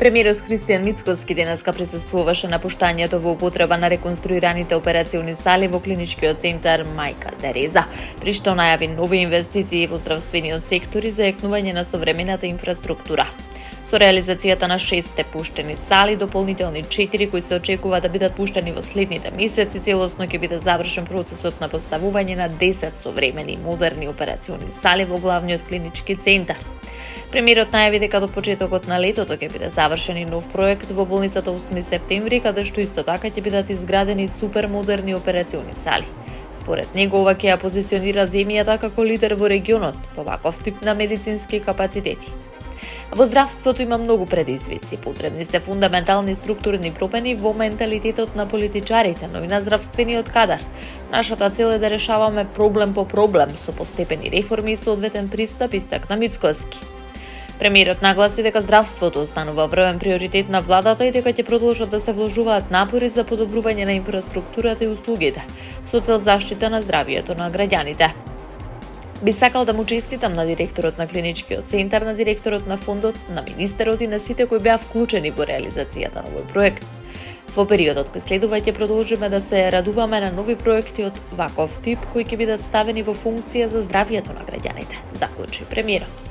Премиерот Христијан Мицкоски денеска присуствуваше на пуштањето во употреба на реконструираните операциони сали во клиничкиот центар Мајка Тереза, при што најави нови инвестиции во здравствениот сектор и зајакнување на современата инфраструктура. Со реализацијата на 6 пуштени сали, дополнителни 4 кои се очекува да бидат пуштени во следните месеци, целосно ќе биде завршен процесот на поставување на 10 современи и модерни операциони сали во главниот клинички центар. Премиерот најави дека до почетокот на летото ќе биде завршен и нов проект во болницата 8 септември, каде што исто така ќе бидат изградени супермодерни операциони сали. Според него, ова ќе ја позиционира земјата како лидер во регионот по ваков тип на медицински капацитети. Во здравството има многу предизвици. Потребни се фундаментални структурни промени во менталитетот на политичарите, но и на здравствениот кадар. Нашата цел е да решаваме проблем по проблем со постепени реформи и соодветен пристап, истакна Мицкоски. Премиерот нагласи дека здравството останува врвен приоритет на владата и дека ќе продолжат да се вложуваат напори за подобрување на инфраструктурата и услугите, со цел заштита на здравието на граѓаните. Би сакал да му честитам на директорот на клиничкиот центар, на директорот на фондот, на министерот и на сите кои беа вклучени во реализацијата на овој проект. Во периодот кој следува ќе продолжиме да се радуваме на нови проекти од ваков тип кои ќе бидат ставени во функција за здравието на граѓаните, заклучи премиерот.